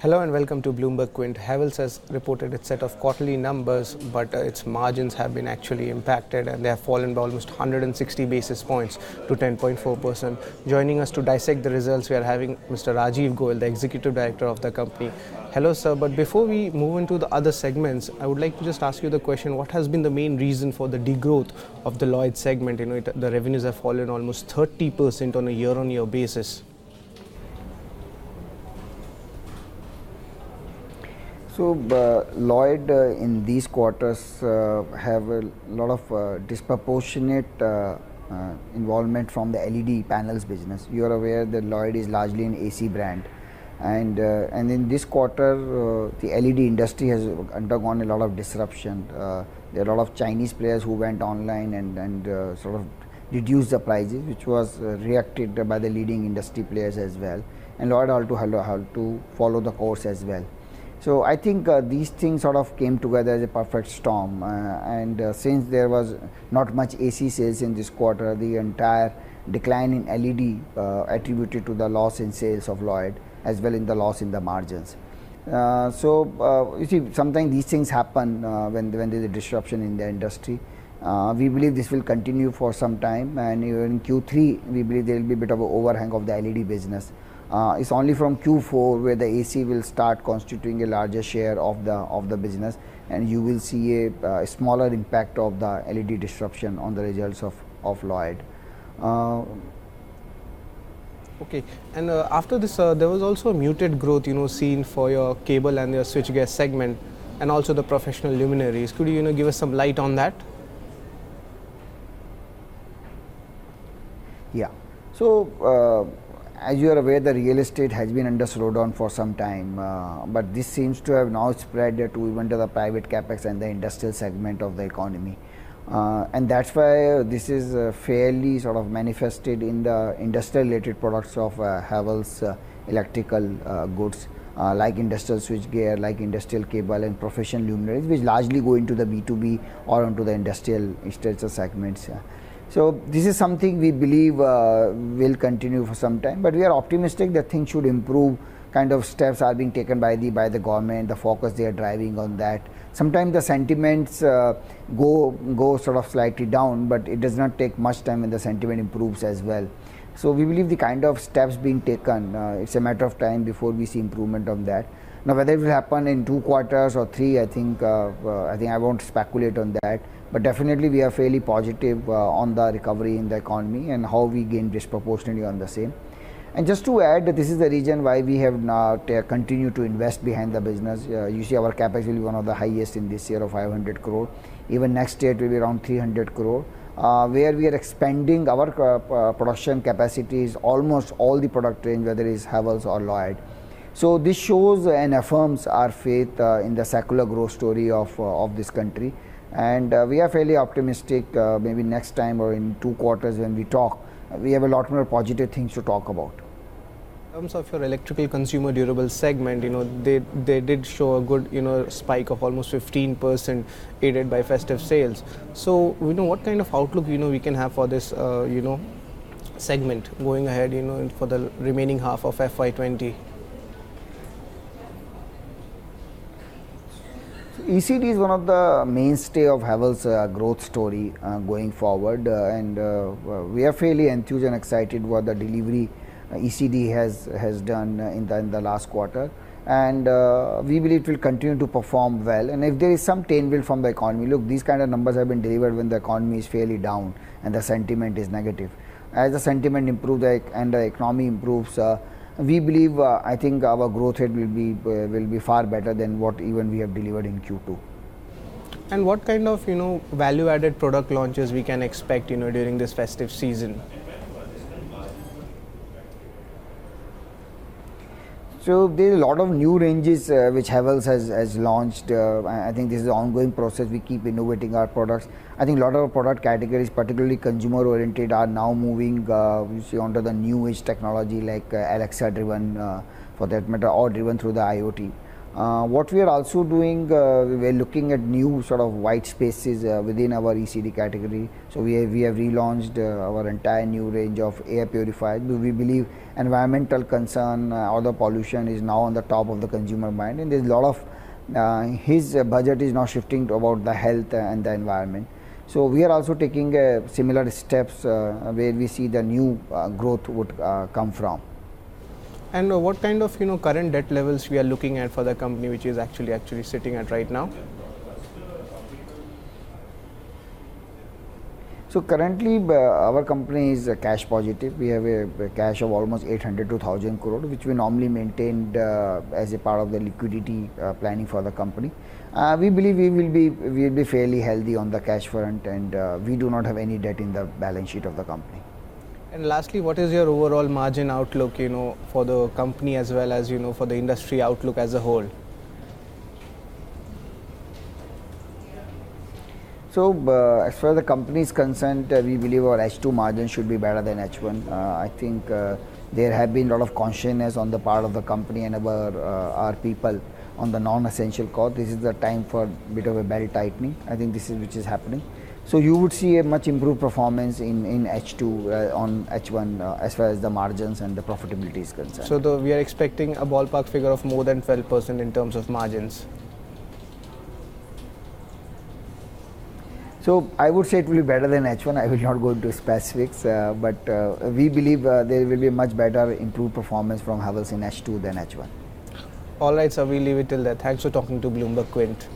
Hello and welcome to Bloomberg Quint. Havells has reported its set of quarterly numbers, but its margins have been actually impacted and they have fallen by almost 160 basis points to 10.4%. Joining us to dissect the results, we are having Mr. Rajiv Goel, the Executive Director of the company. Hello, sir. But before we move into the other segments, I would like to just ask you the question, what has been the main reason for the degrowth of the Lloyd segment? The revenues have fallen almost 30% on a year-on-year basis. So Lloyd in these quarters have a lot of disproportionate involvement from the LED panels business. You are aware that Lloyd is largely an AC brand, and in this quarter the LED industry has undergone a lot of disruption. There are a lot of Chinese players who went online and sort of reduced the prices, which was reacted by the leading industry players as well, and Lloyd had to follow the course as well. So I think these things sort of came together as a perfect storm, and since there was not much AC sales in this quarter, the entire decline in LED attributed to the loss in sales of Lloyd as well in the loss in the margins. You see, sometimes these things happen when there is a disruption in the industry. We believe this will continue for some time, and even in Q3 we believe there will be a bit of an overhang of the LED business. It's only from Q4 where the AC will start constituting a larger share of the business, and you will see a smaller impact of the LED disruption on the results of Lloyd. Okay, and after this, there was also a muted growth, seen for your cable and your switchgear segment, and also the professional luminaries. Could you, give us some light on that? Yeah. So. As you are aware, the real estate has been under slowdown for some time, but this seems to have now spread to even to the private capex and the industrial segment of the economy, and that's why this is fairly sort of manifested in the industrial related products of Havells electrical goods, like industrial switchgear, like industrial cable and professional luminaries, which largely go into the B2B or into the industrial segments. So this is something we believe will continue for some time, but we are optimistic that things should improve. Kind of steps are being taken by the government, the focus they are driving on that. Sometimes the sentiments go sort of slightly down, but it does not take much time when the sentiment improves as well. So we believe the kind of steps being taken, it's a matter of time before we see improvement on that. Now whether it will happen in 2 quarters or 3, I think I won't speculate on that. But definitely we are fairly positive on the recovery in the economy and how we gain disproportionately on the same. And just to add, that this is the reason why we have now continued to invest behind the business. You see, our capex will be one of the highest in this year of 500 crore. Even next year it will be around 300 crore, where we are expanding our production capacities, almost all the product range, whether it is Havells or Lloyd. So this shows and affirms our faith in the secular growth story of this country. And we are fairly optimistic. Maybe next time or in 2 quarters when we talk, we have a lot more positive things to talk about. In terms of your electrical consumer durable segment, they did show a good, spike of almost 15%, aided by festive sales. So, what kind of outlook, we can have for this, segment going ahead, for the remaining half of FY20? ECD is one of the mainstay of Havells' growth story going forward, and we are fairly enthused and excited what the delivery ECD has done in the last quarter, and we believe it will continue to perform well. And if there is some tailwind from the economy, look, these kind of numbers have been delivered when the economy is fairly down and the sentiment is negative. As the sentiment improves and the economy improves, we believe, I think our growth rate will be far better than what even we have delivered in Q2. And what kind of value-added product launches we can expect during this festive season? So there is a lot of new ranges which Havells has launched. I think this is an ongoing process. We keep innovating our products. I think a lot of product categories, particularly consumer oriented, are now moving onto the new age technology like Alexa driven, for that matter, or driven through the IoT. What we are also doing, we are looking at new sort of white spaces within our ECD category. So we have relaunched our entire new range of air purifiers. We believe environmental concern or the pollution is now on the top of the consumer mind, and there's a lot of his budget is now shifting to about the health and the environment. So we are also taking similar steps where we see the new growth would come from. And what kind of current debt levels we are looking at for the company, which is actually sitting at right now? So currently our company is cash positive. We have a cash of almost 800 to 1000 crore, which we normally maintained as a part of the liquidity planning for the company. We believe we will be fairly healthy on the cash front, and we do not have any debt in the balance sheet of the company. And lastly, what is your overall margin outlook, for the company as well as, for the industry outlook as a whole? So as far as the company is concerned, we believe our H2 margin should be better than H1. I think there have been a lot of consciousness on the part of the company and our people on the non-essential cost. This is the time for a bit of a belt tightening. I think this is which is happening. So you would see a much improved performance in H2 on H1 as far as the margins and the profitability is concerned. So we are expecting a ballpark figure of more than 12% in terms of margins. So I would say it will be better than H1. I will not go into specifics, but we believe there will be a much better improved performance from Havells in H2 than H1. All right, sir, we'll leave it till there. Thanks for talking to Bloomberg Quint.